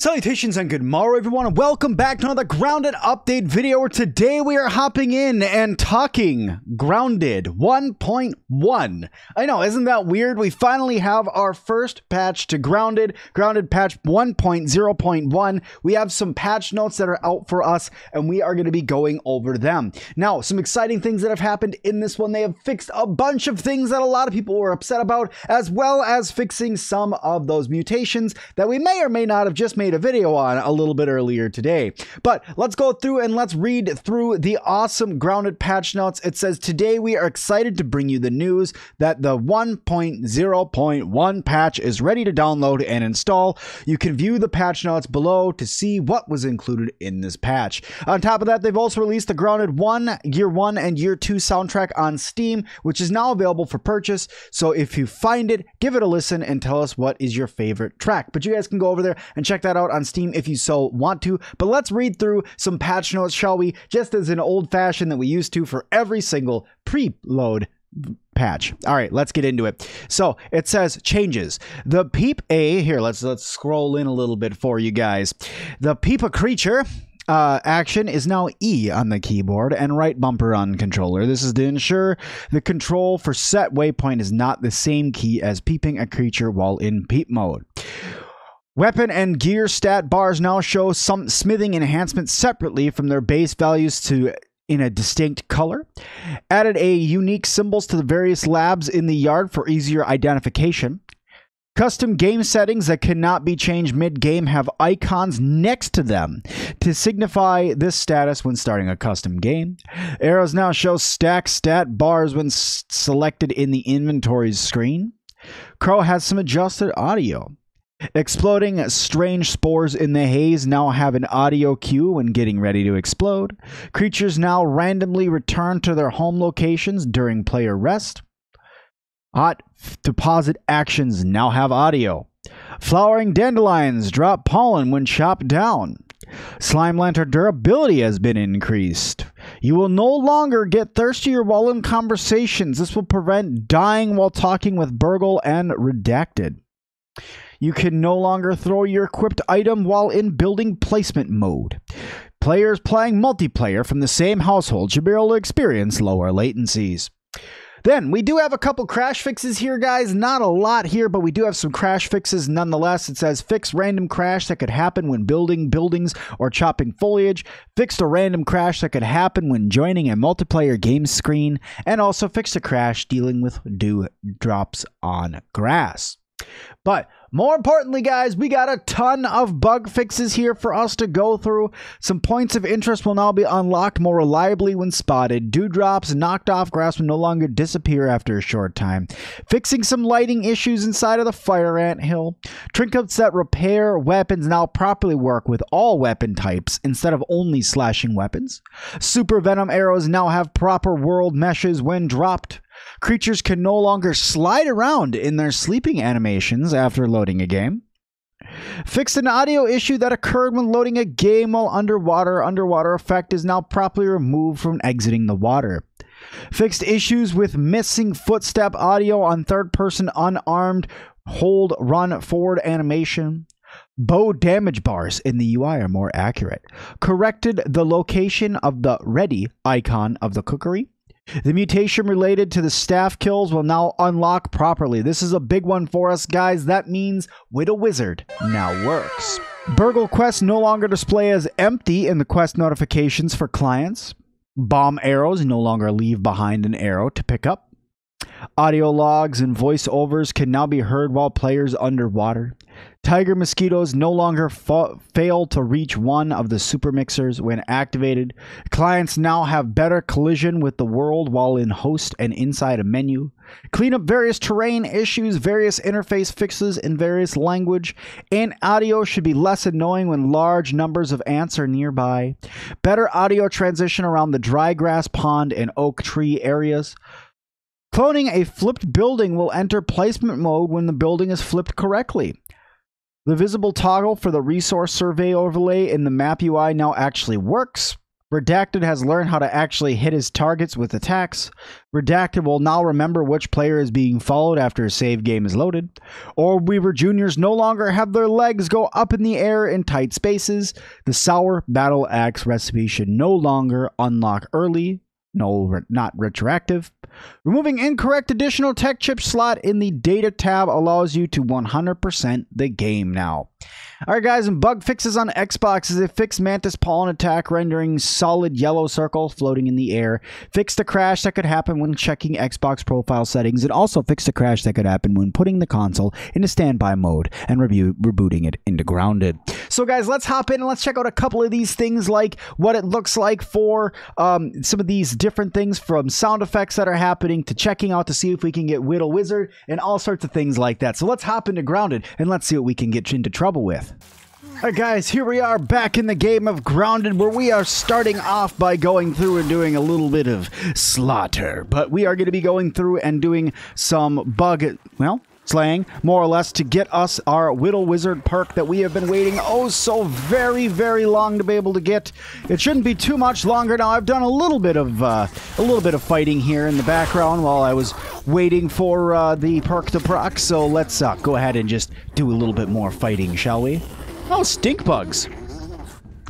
Salutations and good morrow everyone, and welcome back to another Grounded update video where today we are hopping in and talking Grounded 1.1. I know, isn't that weird? We finally have our first patch to Grounded patch 1.0.1. We have some patch notes that are out for us and we are going to be going over them. Now, some exciting things that have happened in this one. They have fixed a bunch of things that a lot of people were upset about, as well as fixing some of those mutations that we may or may not have just made a video on a little bit earlier today. But let's go through and let's read through the awesome Grounded patch notes. It says, today we are excited to bring you the news that the 1.0.1 patch is ready to download and install. You can view the patch notes below to see what was included in this patch. On top of that, they've also released the Grounded Year 1 and Year 2 soundtrack on Steam, which is now available for purchase. So if you find it, give it a listen and tell us what is your favorite track. But you guys can go over there and check that out on Steam if you so want to. But let's read through some patch notes, shall we? Just as an old fashioned that we used to for every single preload patch. All right, let's get into it. So it says changes. The peep a here. Let's scroll in a little bit for you guys. The peep a creature action is now E on the keyboard and right bumper on controller. This is to ensure the control for set waypoint is not the same key as peeping a creature while in peep mode. Weapon and gear stat bars now show some smithing enhancements separately from their base values to in a distinct color. Added a unique symbols to the various labs in the yard for easier identification. Custom game settings that cannot be changed mid-game have icons next to them to signify this status when starting a custom game. Arrows now show stack stat bars when selected in the inventory screen. Crow has some adjusted audio. Exploding strange spores in the haze now have an audio cue when getting ready to explode. Creatures now randomly return to their home locations during player rest. Hot deposit actions now have audio. Flowering dandelions drop pollen when chopped down. Slime lantern durability has been increased. You will no longer get thirstier while in conversations. This will prevent dying while talking with Burgle and Redacted. You can no longer throw your equipped item while in building placement mode. Players playing multiplayer from the same household should be able to experience lower latencies. Then, we do have a couple crash fixes here, guys. Not a lot here, but we do have some crash fixes nonetheless. It says, fix random crash that could happen when building buildings or chopping foliage. Fixed a random crash that could happen when joining a multiplayer game screen. And also fixed a crash dealing with dew drops on grass. But more importantly, guys, we got a ton of bug fixes here for us to go through. Some points of interest will now be unlocked more reliably when spotted. Dewdrops and knocked off grass will no longer disappear after a short time. Fixing some lighting issues inside of the fire ant hill. Trinkets that repair weapons now properly work with all weapon types instead of only slashing weapons. Super venom arrows now have proper world meshes when dropped. Creatures can no longer slide around in their sleeping animations after loading a game. Fixed an audio issue that occurred when loading a game while underwater. Underwater effect is now properly removed from exiting the water. Fixed issues with missing footstep audio on third-person unarmed hold run forward animation. Bow damage bars in the UI are more accurate. Corrected the location of the ready icon of the cookery. The mutation related to the staff kills will now unlock properly. This is a big one for us, guys. That means Widow Wizard now works. Burgle quests no longer display as empty in the quest notifications for clients. Bomb arrows no longer leave behind an arrow to pick up. Audio logs and voiceovers can now be heard while players underwater. Tiger mosquitoes no longer fail to reach one of the super mixers when activated. Clients now have better collision with the world while in host and inside a menu. Clean up various terrain issues, various interface fixes in various language, and audio should be less annoying when large numbers of ants are nearby. Better audio transition around the dry grass pond and oak tree areas. Cloning a flipped building will enter placement mode when the building is flipped correctly. The visible toggle for the resource survey overlay in the map UI now actually works. Redacted has learned how to actually hit his targets with attacks. Redacted will now remember which player is being followed after a save game is loaded. Orb Weaver Juniors no longer have their legs go up in the air in tight spaces. The Sour Battle Axe recipe should no longer unlock early. No, not retroactive. Removing incorrect additional tech chip slot in the data tab allows you to 100% the game now. Alright guys, and bug fixes on Xbox is it fixed Mantis Pollen attack, rendering solid yellow circle floating in the air. Fixed a crash that could happen when checking Xbox profile settings. It also fixed a crash that could happen when putting the console into standby mode and rebooting it into grounded. So guys, let's hop in and let's check out a couple of these things, like what it looks like for some of these different things, from sound effects that are happening to checking out to see if we can get Whittle Wizard and all sorts of things like that. So let's hop into grounded and let's see what we can get into trouble with. Alright guys, here we are back in the game of Grounded, where we are starting off by going through and doing a little bit of slaughter. But we are going to be going through and doing some slaying, more or less, to get us our Whittle Wizard perk that we have been waiting oh so very, very long to be able to get. It shouldn't be too much longer now. I've done a little bit of fighting here in the background while I was waiting for the perk to proc. So let's go ahead and just do a little bit more fighting, shall we? Oh, stink bugs.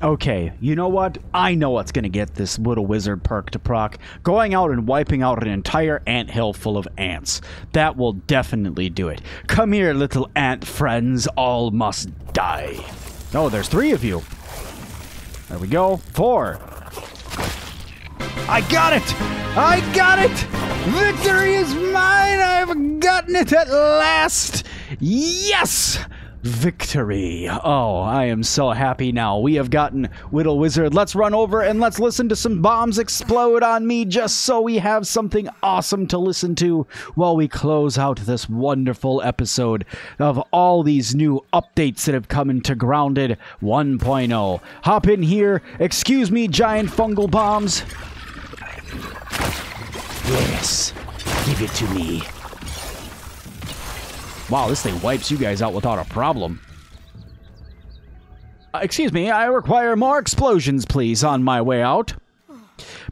Okay, you know what? I know what's going to get this Whittle Wizard perk to proc. Going out and wiping out an entire anthill full of ants. That will definitely do it. Come here, little ant friends. All must die. Oh, there's 3 of you. There we go. 4. I got it! I got it! Victory is mine! I've gotten it at last! Yes! Victory. Oh, I am so happy now. We have gotten Whittle Wizard. Let's run over and let's listen to some bombs explode on me, just so we have something awesome to listen to while we close out this wonderful episode of all these new updates that have come into Grounded 1.0. Hop in here. Excuse me, giant fungal bombs. Yes. Give it to me. Wow, this thing wipes you guys out without a problem. Excuse me, I require more explosions, please, on my way out.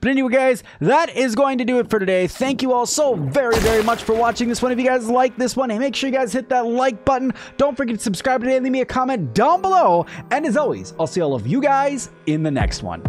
But anyway, guys, that is going to do it for today. Thank you all so very, very much for watching this one. If you guys like this one, make sure you guys hit that like button. Don't forget to subscribe today and leave me a comment down below. And as always, I'll see all of you guys in the next one.